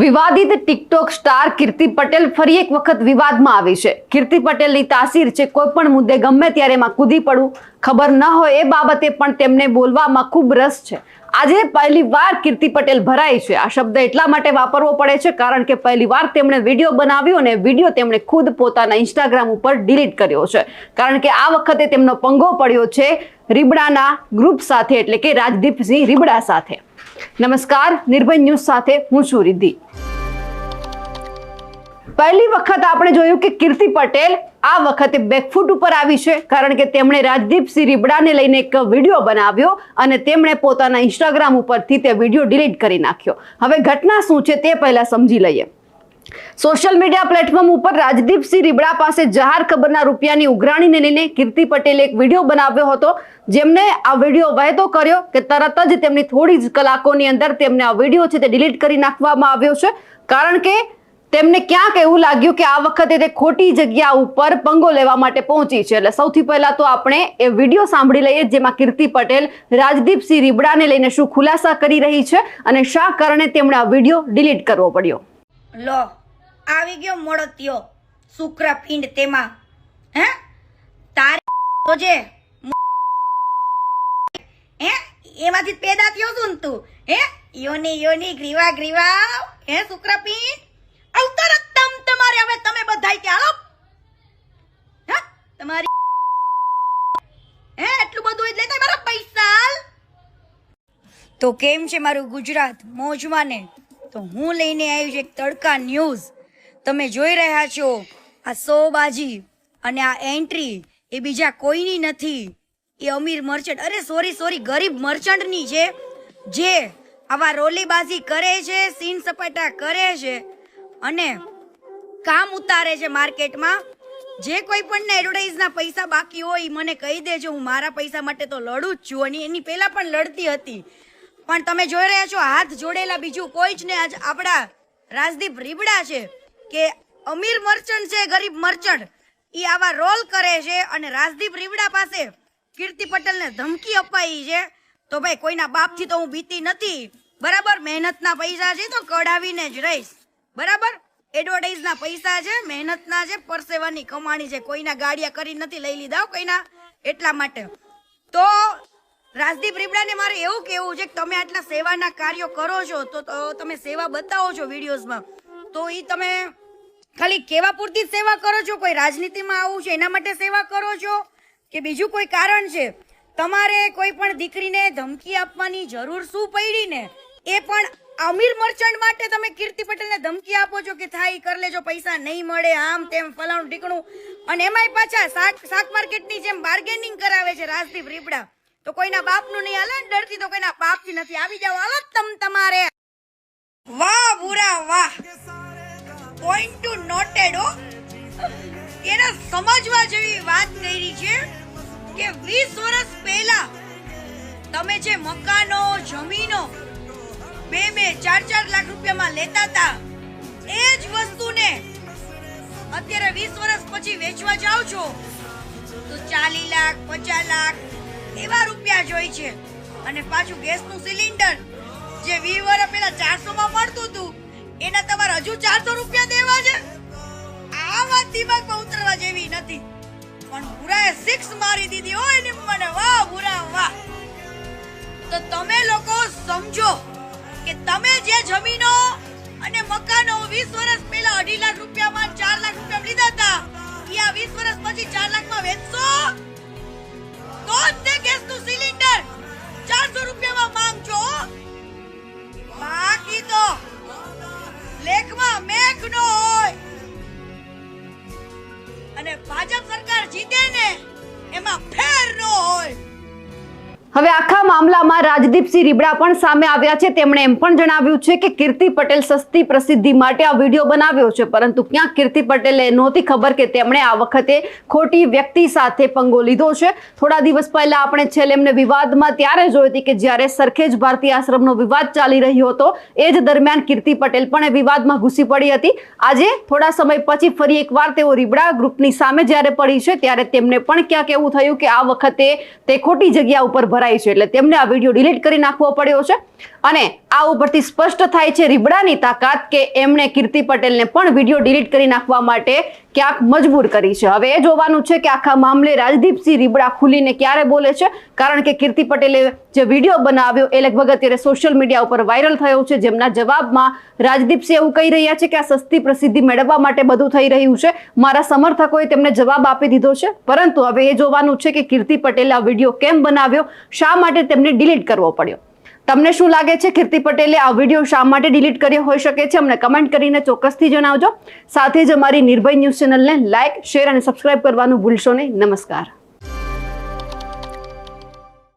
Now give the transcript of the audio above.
વિવાદિત TikTok star કીર્તિ પટેલ ફરી એક વખત વિવાદમાં આવી છે। કીર્તિ પટેલની તાસીર છે કોઈ પણ મુદ્દે ગમે ત્યારે એમાં કૂદી પડવું, ખબર ન હોય એ બાબતે પણ તેમને બોલવામાં ખૂબ રસ છે। આજે પહેલી વાર કીર્તિ પટેલ ભરાઈ છે। આ શબ્દ એટલા માટે વાપરવો પડે છે કારણ કે પહેલી વાર તેમણે વિડીયો બનાવ્યો અને વિડીયો તેમણે ખુદ પોતાના ઇન્સ્ટાગ્રામ ઉપર ડિલીટ કર્યો છે કારણ કે આ વખતે તેમનો પંગો પડ્યો છે રીબડાના ગ્રુપ સાથે, એટલે કે રાજદીપસિંહ રીબડા સાથે। નમસ્કાર, નિર્ભય ન્યૂઝ સાથે હું છું રિદ્ધિ। પહેલી વખત આપણે જોયું કે કીર્તિ પટેલ આ વખતે બેકફૂટ ઉપર આવી છે કારણ કે તેમણે રાજદીપસિંહ રીબડાને લઈને એક વિડીયો બનાવ્યો અને તેમણે પોતાના ઇન્સ્ટાગ્રામ ઉપરથી તે વિડીયો ડિલીટ કરી નાખ્યો। હવે ઘટના શું છે તે પહેલા સમજી લઈએ। સોશિયલ મીડિયા પ્લેટફોર્મ ઉપર રાજદીપસિંહ રીબડા પાસે જાહેર ખબરના રૂપિયાની ઉઘરાણીને લઈને કીર્તિ પટેલે એક વિડીયો બનાવ્યો હતો, જેમને આ વિડીયો વહેતો કર્યો કે તરત જ તેમની થોડી જ કલાકોની અંદર તેમને આ વિડીયો છે તે ડિલીટ કરી નાખવામાં આવ્યો છે કારણ કે તેમને ક્યાંક એવું લાગ્યું કે આ વખતે તે ખોટી જગ્યા ઉપર પંગો લેવા માટે પહોંચી છે। એટલે સૌથી પહેલા તો આપણે એ વિડીયો સાંભળી લઈએ જેમાં કીર્તિ પટેલ રાજદીપસિંહ રીબડાને લઈને શું ખુલાસા કરી રહી છે અને શા કારણે તેમણે આ વિડીયો ડિલીટ કરવો પડ્યો। લો આવી ગયો મોડતિયો શુક્રપિંડ તેમાં હે તારી જોજે હે એમાંથી પેદા થયો છું ને તું હે યોની ગ્રીવા હે શુક્રપિંડ અવતર તમારે હવે તમે બધાય કે હાલો હે તમારી હે એટલું બધું જ લેતા મારા પૈસા તો કેમ છે મારું ગુજરાત મોજમાં ને? તો હું લઈને આવી છું એક તડકા ન્યૂઝ। તમે જોઈ રહ્યા છો આ સોબાજી અને આ એન્ટ્રી એ બીજા કોઈની નથી, એ અમીર મર્ચન્ટ, અરે સોરી ગરીબ મર્ચન્ટની છે જે આવા રોલીબાજી કરે છે, સીન સપાટા કરે છે અને કામ ઉતારે છે માર્કેટમાં। જે કોઈ પણ એડવર્ટાઇઝના પૈસા બાકી હોય મને કહી દેજો, હું મારા પૈસા માટે તો લડું જ છું અને એની પહેલા પણ લડતી હતી। પણ તમે જોઈ રહ્યા છો હાથ જોડેલા બીજું કોઈ જ ને આજ આપણા રાજદીપ રીબડા છે કે અમીર મર્ચન્ટ છે, ગરીબ મર્ચન્ટ, એ આવા રોલ કરે છે અને રાજદીપ રીબડા પાસે કીર્તિ પટેલને ધમકી અપાઈ છે। તો ભાઈ કોઈના બાપથી તો હું બીતી નથી, બરાબર? મહેનતના પૈસા છે તો કઢાવીને જ રહીશ, બરાબર? એડવર્ટાઇઝના પૈસા છે, મહેનતના છે, પરસેવાની કમાણી છે, કોઈના ગાડિયા કરી નથી લઈ લીધા કોઈના, એટલા માટે। તો રાજદીપ રીબડાને મારે એવું કહેવું છે કે તમે આટલા સેવાના કાર્યો કરો છો તો તમે સેવા બતાવો છો વિડીયોઝમાં, તો એ તમે ખાલી કેવા પૂરતી જ સેવા કરો છો? કોઈ રાજનીતિમાં આવું છે એના માટે સેવા કરો છો કે બીજું કોઈ કારણ છે? તમારે કોઈ પણ દીકરીને ધમકી આપવાની જરૂર શું પડી ને? એ પણ અમીર મર્ચન્ટ માટે તમે કીર્તિ પટેલને ધમકી આપો છો કે થાય કરી લેજો, પૈસા નહીં મળે, આમ તેમ ફલાણું ઢીકણું, અને એમાંય પાછા શાક માર્કેટની જેમ બાર્ગેનિંગ કરાવે છે રાજદીપ રીબડા। તો કોઈના બાપનું નહીં હાલે, ડરતી તો કોઈના બાપથી નથી। આવી જાવ હાલો તમારે। વાહ બુરા વાહ, પોઈન્ટ ટુ નોટેડ હો। એને સમજવા જેવી વાત કરી છે કે 20 વર્ષ પહેલા તમે જે મકાનો જમીનો 2-4 લાખ રૂપિયામાં લેતા હતા એ જ વસ્તુને અત્યારે 20 વર્ષ પછી વેચવા જાવ છો તો 40 લાખ 50 લાખ એવા રૂપિયા જોઈ છે। અને પાછું ગેસનું સિલિન્ડર જે 20 વર્ષ પહેલા 400 માં મળતું હતું એના તમારે હજુ 400 રૂપિયા દેવા છે। આ વાત દિમાગમાં ઉતરવા જેવી નથી, પણ બુરાએ 6 મારી દીધી હોય ને મને, વાહ બુરા વાહ। તો તમે લોકો સમજો કે તમે જે જમીનો અને મકાનો 20 વર્ષ પહેલા 2.5 લાખ રૂપિયામાં 4 લાખ રૂપિયા લીધા હતા એ આ 20 વર્ષ પછી 4 લાખમાં વેચશો તો જ તે ગેસનું સિલિન્ડર 400 રૂપિયામાં માંગજો, બાકી તો લેખમાં મેઘ નો હોય। અને ભાજપ સરકાર જીતે ને એમાં ફેર નો હોય। હવે આખા મામલામાં રાજદીપસિંહ રીબડા પણ સામે આવ્યા છે। તેમણે એમ પણ જણાવ્યું છે કે કીર્તિ પટેલ સસ્તી પ્રસિદ્ધિ માટે આ વિડીયો બનાવ્યો છે, પરંતુ ક્યાંક કીર્તિ પટેલે નહોતી ખબર કે તેમણે આ વખતે ખોટી વ્યક્તિ સાથે પંગો લીધો છે। થોડા દિવસ પહેલા આપણે છેલ્લે એમને વિવાદમાં ત્યારે જોઈ હતી કે જ્યારે સરખેજ ભારતી આશ્રમનો વિવાદ ચાલી રહ્યો હતો એ જ દરમિયાન કીર્તિ પટેલ પણ એ વિવાદમાં ઘૂસી પડી હતી। આજે થોડા સમય પછી ફરી એકવાર તેઓ રીબડા ગ્રુપની સામે જ્યારે પડી છે ત્યારે તેમને પણ ક્યાંક એવું થયું કે આ વખતે તે ખોટી જગ્યા ઉપર ભરાઈ છે એટલે તેમને આ વિડીયો ડિલીટ કરી નાખવો પડ્યો છે. અને આ ઉપરથી સ્પષ્ટ થાય છે રીબડાની તાકાત કે એમણે કીર્તિ પટેલને પણ વિડીયો ડિલીટ કરી નાખવા માટે ક્યાંક મજબૂર કરી છે. હવે એ જોવાનું છે કે આખા મામલે રાજદીપસિંહ રીબડા ખુલીને ક્યારે બોલે છે, કારણ કે કીર્તિ પટેલે જે વિડીયો બનાવ્યો એ લગભગ અત્યારે સોશિયલ મીડિયા ઉપર વાયરલ થયો છે, જેમના જવાબમાં રાજદીપસિંહ એવું કહી રહ્યા છે કે આ સસ્તી પ્રસિદ્ધિ મેળવવા માટે બધું થઈ રહ્યું છે. મારા સમર્થકોએ તેમને જવાબ આપી દીધો છે, પરંતુ હવે એ જોવાનું છે કે કીર્તિ પટેલે આ વિડીયો કેમ બનાવ્યો, શા માટે તેમને ડિલીટ કરવો પડ્યો. તમને શું લાગે છે, કીર્તિ પટેલે આ વિડીયો શા માટે ડિલીટ કર્યો હોઈ શકે છે? અમને કમેન્ટ કરીને ચોક્કસથી જણાવજો. સાથે જ અમારી નિર્ભય ન્યૂઝ ચેનલને લાઇક, શેર અને સબસ્ક્રાઇબ કરવાનું ભૂલશો નહીં. નમસ્કાર.